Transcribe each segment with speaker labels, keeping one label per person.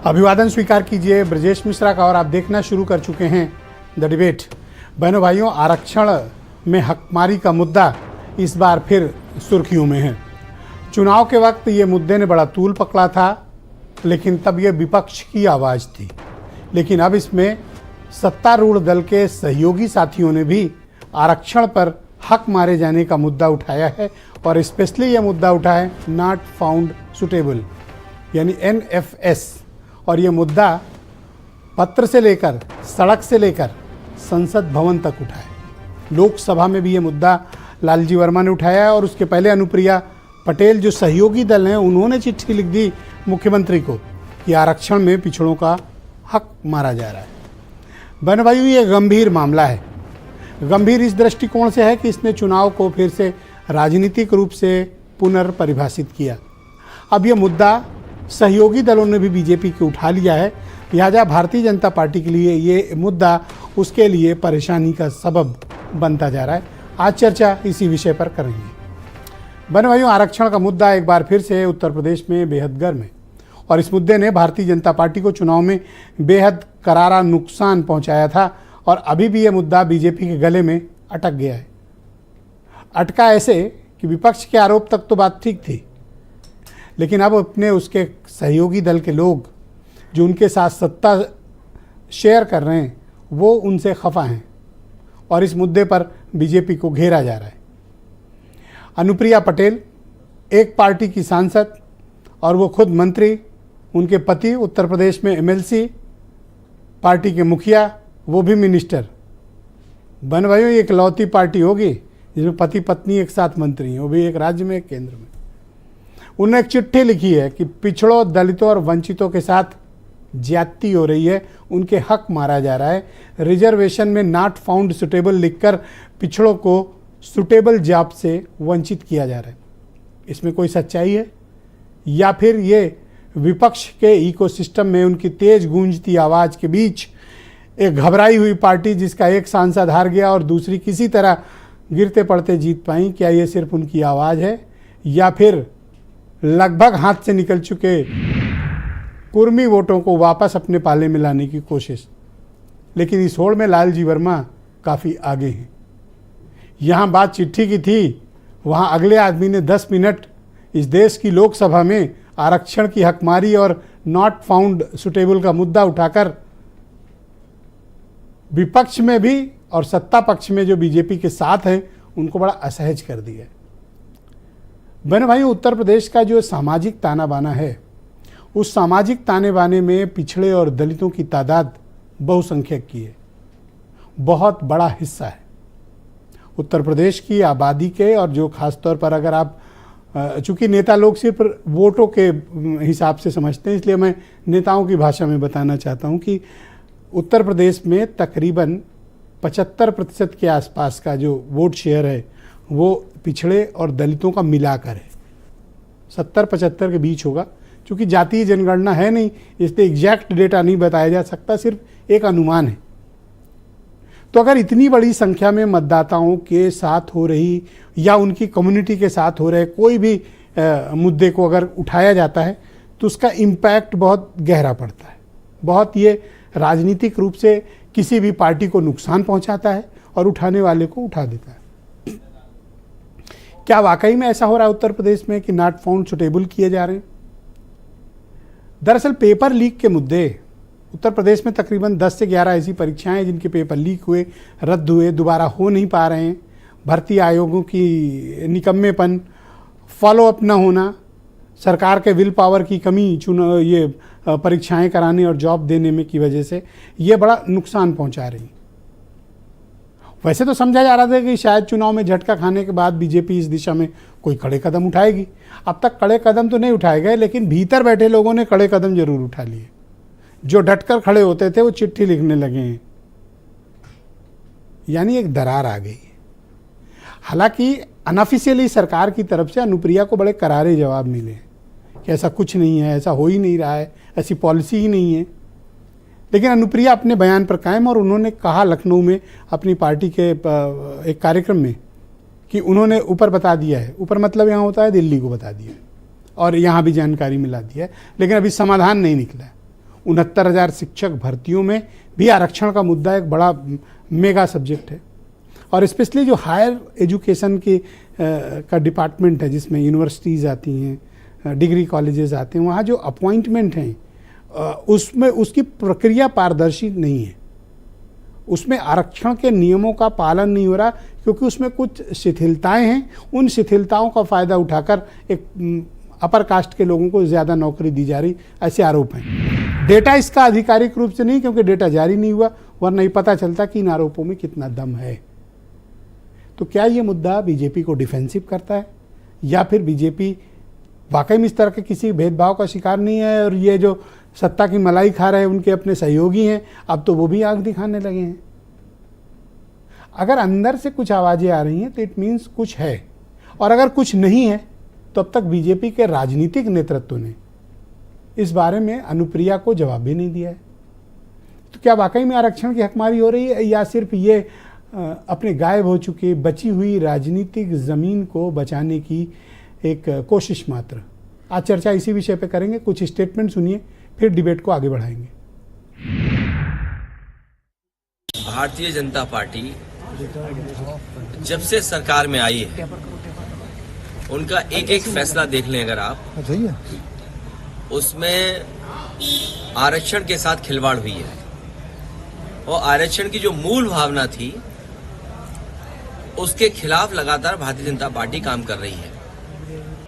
Speaker 1: अभिवादन स्वीकार कीजिए ब्रजेश मिश्रा का और आप देखना शुरू कर चुके हैं द डिबेट। बहनों भाइयों, आरक्षण में हकमारी का मुद्दा इस बार फिर सुर्खियों में है। चुनाव के वक्त ये मुद्दे ने बड़ा तूल पकड़ा था, लेकिन तब ये विपक्ष की आवाज़ थी। लेकिन अब इसमें सत्तारूढ़ दल के सहयोगी साथियों ने भी आरक्षण पर हक मारे जाने का मुद्दा उठाया है और स्पेशली ये मुद्दा उठा है नॉट फाउंड सुटेबल यानी NFS। और ये मुद्दा पत्र से लेकर सड़क से लेकर संसद भवन तक उठा है। लोकसभा में भी ये मुद्दा लालजी वर्मा ने उठाया है और उसके पहले अनुप्रिया पटेल जो सहयोगी दल हैं उन्होंने चिट्ठी लिख दी मुख्यमंत्री को कि आरक्षण में पिछड़ों का हक मारा जा रहा है। बहन भाइयों, ये गंभीर मामला है। गंभीर इस दृष्टिकोण से है कि इसने चुनाव को फिर से राजनीतिक रूप से पुनर्परिभाषित किया। अब ये मुद्दा सहयोगी दलों ने भी बीजेपी के उठा लिया है, लिहाजा भारतीय जनता पार्टी के लिए ये मुद्दा उसके लिए परेशानी का सबब बनता जा रहा है। आज चर्चा इसी विषय पर करेंगे। बहन भाइयों, आरक्षण का मुद्दा एक बार फिर से उत्तर प्रदेश में बेहद गर्म है और इस मुद्दे ने भारतीय जनता पार्टी को चुनाव में बेहद करारा नुकसान पहुंचाया था और अभी भी ये मुद्दा बीजेपी के गले में अटक गया है। अटका ऐसे कि विपक्ष के आरोप तक तो बात ठीक थी, लेकिन अब अपने उसके सहयोगी दल के लोग जो उनके साथ सत्ता शेयर कर रहे हैं वो उनसे खफा हैं और इस मुद्दे पर बीजेपी को घेरा जा रहा है। अनुप्रिया पटेल एक पार्टी की सांसद और वो खुद मंत्री, उनके पति उत्तर प्रदेश में MLC, पार्टी के मुखिया, वो भी मिनिस्टर। बहन भाइयों, ये इकलौती पार्टी होगी जिसमें पति पत्नी एक साथ मंत्री हैं, वो भी एक राज्य में एक केंद्र में। उन्होंने एक चिट्ठी लिखी है कि पिछड़ों, दलितों और वंचितों के साथ ज्यादती हो रही है, उनके हक मारा जा रहा है। रिजर्वेशन में नॉट फाउंड सुटेबल लिखकर पिछड़ों को सुटेबल जॉब से वंचित किया जा रहा है। इसमें कोई सच्चाई है या फिर ये विपक्ष के इकोसिस्टम में उनकी तेज गूंजती आवाज़ के बीच एक घबराई हुई पार्टी जिसका एक सांसद हार गया और दूसरी किसी तरह गिरते पड़ते जीत पाई, क्या ये सिर्फ उनकी आवाज़ है या फिर लगभग हाथ से निकल चुके कुर्मी वोटों को वापस अपने पाले में लाने की कोशिश? लेकिन इस होड़ में लालजी वर्मा काफ़ी आगे हैं। यहाँ बात चिट्ठी की थी, वहाँ अगले आदमी ने 10 मिनट इस देश की लोकसभा में आरक्षण की हकमारी और नॉट फाउंड सुटेबल का मुद्दा उठाकर विपक्ष में भी और सत्ता पक्ष में जो बीजेपी के साथ हैं उनको बड़ा असहज कर दिया। बहन भाई, उत्तर प्रदेश का जो सामाजिक ताना बाना है उस सामाजिक ताने बाने में पिछड़े और दलितों की तादाद बहुसंख्यक की है, बहुत बड़ा हिस्सा है उत्तर प्रदेश की आबादी के। और जो खासतौर पर अगर आप, चूंकि नेता लोग सिर्फ वोटों के हिसाब से समझते हैं, इसलिए मैं नेताओं की भाषा में बताना चाहता हूं कि उत्तर प्रदेश में तकरीबन 75% के आसपास का जो वोट शेयर है वो पिछड़े और दलितों का मिलाकर है। 70-75 के बीच होगा। चूँकि जातीय जनगणना है नहीं, इसलिए एग्जैक्ट डेटा नहीं बताया जा सकता, सिर्फ एक अनुमान है। तो अगर इतनी बड़ी संख्या में मतदाताओं के साथ हो रही या उनकी कम्युनिटी के साथ हो रहे कोई भी मुद्दे को अगर उठाया जाता है तो उसका इम्पैक्ट बहुत गहरा पड़ता है, बहुत ये राजनीतिक रूप से किसी भी पार्टी को नुकसान पहुंचाता है और उठाने वाले को उठा देता है। क्या वाकई में ऐसा हो रहा है उत्तर प्रदेश में कि नॉट फाउंड सुटेबल किए जा रहे हैं? दरअसल पेपर लीक के मुद्दे, उत्तर प्रदेश में तकरीबन 10 से 11 ऐसी परीक्षाएं हैं जिनके पेपर लीक हुए, रद्द हुए, दोबारा हो नहीं पा रहे हैं। भर्ती आयोगों की निकम्मेपन, फॉलोअप न होना, सरकार के विल पावर की कमी ये परीक्षाएं कराने और जॉब देने में की वजह से ये बड़ा नुकसान पहुंचा रही। वैसे तो समझा जा रहा था कि शायद चुनाव में झटका खाने के बाद बीजेपी इस दिशा में कोई कड़े कदम उठाएगी। अब तक कड़े कदम तो नहीं उठाए गए, लेकिन भीतर बैठे लोगों ने कड़े कदम जरूर उठा लिए। जो डटकर खड़े होते थे वो चिट्ठी लिखने लगे हैं, यानी एक दरार आ गई। हालांकि अनऑफिशियली सरकार की तरफ से अनुप्रिया को बड़े करारे जवाब मिले कि ऐसा कुछ नहीं है, ऐसा हो ही नहीं रहा है, ऐसी पॉलिसी ही नहीं है। लेकिन अनुप्रिया अपने बयान पर कायम और उन्होंने कहा लखनऊ में अपनी पार्टी के एक कार्यक्रम में कि उन्होंने ऊपर बता दिया है, ऊपर मतलब यहाँ होता है दिल्ली को बता दिया है और यहाँ भी जानकारी मिला दी है, लेकिन अभी समाधान नहीं निकला है। 69,000 शिक्षक भर्तियों में भी आरक्षण का मुद्दा एक बड़ा मेगा सब्जेक्ट है। और स्पेशली जो हायर एजुकेशन के का डिपार्टमेंट है, जिसमें यूनिवर्सिटीज़ आती हैं, डिग्री कॉलेजेस आते हैं, वहाँ जो अपॉइंटमेंट हैं उसमें उसकी प्रक्रिया पारदर्शी नहीं है। उसमें आरक्षण के नियमों का पालन नहीं हो रहा, क्योंकि उसमें कुछ शिथिलताएं हैं। उन शिथिलताओं का फ़ायदा उठाकर एक अपर कास्ट के लोगों को ज़्यादा नौकरी दी जा रही, ऐसे आरोप हैं। डेटा इसका आधिकारिक रूप से नहीं, क्योंकि डेटा जारी नहीं हुआ, वरना ही पता चलता कि इन आरोपों में कितना दम है। तो क्या ये मुद्दा बीजेपी को डिफेंसिव करता है, या फिर बीजेपी वाकई में इस तरह के किसी भेदभाव का शिकार नहीं है, और ये जो सत्ता की मलाई खा रहे हैं उनके अपने सहयोगी हैं, अब तो वो भी आंख दिखाने लगे हैं? अगर अंदर से कुछ आवाज़ें आ रही हैं तो इट मीन्स कुछ है, और अगर कुछ नहीं है तो अब तक बीजेपी के राजनीतिक नेतृत्व ने इस बारे में अनुप्रिया को जवाब भी नहीं दिया है। तो क्या वाकई में आरक्षण की हकमारी हो रही है, या सिर्फ ये अपने गायब हो चुके बची हुई राजनीतिक ज़मीन को बचाने की एक कोशिश मात्र? आज चर्चा इसी विषय पे करेंगे। कुछ स्टेटमेंट सुनिए, फिर डिबेट को आगे बढ़ाएंगे।
Speaker 2: भारतीय जनता पार्टी जब से सरकार में आई है, उनका एक एक फैसला देख लें अगर आप, उसमें आरक्षण के साथ खिलवाड़ हुई है। और आरक्षण की जो मूल भावना थी, उसके खिलाफ लगातार भारतीय जनता पार्टी काम कर रही है।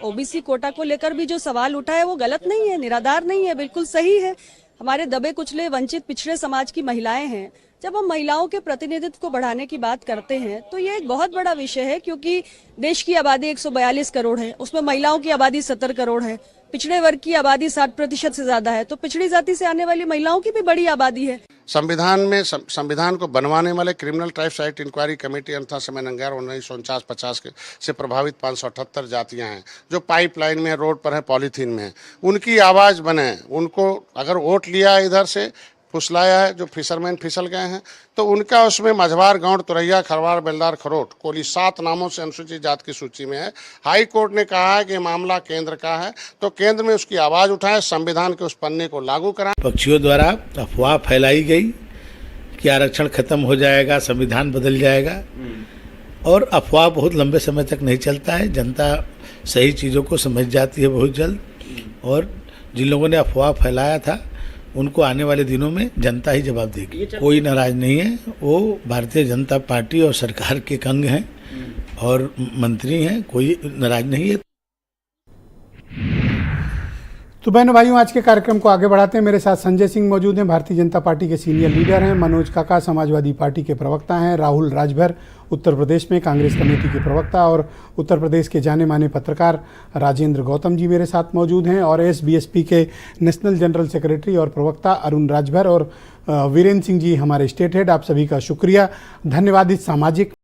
Speaker 3: ओबीसी कोटा को लेकर भी जो सवाल उठा है वो गलत नहीं है, निराधार नहीं है, बिल्कुल सही है। हमारे दबे कुचले वंचित पिछड़े समाज की महिलाएं हैं। जब हम महिलाओं के प्रतिनिधित्व को बढ़ाने की बात करते हैं तो ये एक बहुत बड़ा विषय है, क्योंकि देश की आबादी 142 करोड़ है, उसमें महिलाओं की आबादी 70 करोड़ है, पिछड़े वर्ग की आबादी 60% से ज्यादा है, तो पिछड़ी जाति से आने वाली महिलाओं की भी बड़ी आबादी है।
Speaker 4: संविधान को बनवाने वाले criminal tribes act inquiry committee अर्थात समय नंगार 1949-50 से प्रभावित 578 जातियां हैं जो पाइपलाइन में, रोड पर है, पॉलीथीन में है। उनकी आवाज़ बने, उनको अगर वोट लिया इधर से फुसलाया है, जो फिशरमैन फिसल गए हैं, तो उनका उसमें मझवार, गौंड, तुरैया, खरवार, बेलदार, खरोट, कोली 7 नामों से अनुसूचित जाति की सूची में है। हाई कोर्ट ने कहा है कि मामला केंद्र का है, तो केंद्र में उसकी आवाज़ उठाएं, संविधान के उस पन्ने को लागू कराएं।
Speaker 5: पक्षियों द्वारा अफवाह फैलाई गई कि आरक्षण खत्म हो जाएगा, संविधान बदल जाएगा, और अफवाह बहुत लंबे समय तक नहीं चलता है। जनता सही चीज़ों को समझ जाती है बहुत जल्द, और जिन लोगों ने अफवाह फैलाया था उनको आने वाले दिनों में जनता ही जवाब देगी। कोई नाराज नहीं है, वो भारतीय जनता पार्टी और सरकार के अंग हैं और मंत्री हैं, कोई नाराज नहीं है।
Speaker 1: तो बहनों भाइयों, आज के कार्यक्रम को आगे बढ़ाते हैं। मेरे साथ संजय सिंह मौजूद हैं, भारतीय जनता पार्टी के सीनियर लीडर हैं। मनोज काका समाजवादी पार्टी के प्रवक्ता हैं। राहुल राजभर उत्तर प्रदेश में कांग्रेस कमेटी के प्रवक्ता, और उत्तर प्रदेश के जाने माने पत्रकार राजेंद्र गौतम जी मेरे साथ मौजूद हैं, और एसबीएसपी के नेशनल जनरल सेक्रेटरी और प्रवक्ता अरुण राजभर, और वीरेंद्र सिंह जी हमारे स्टेट हेड। आप सभी का शुक्रिया, धन्यवाद इस सामाजिक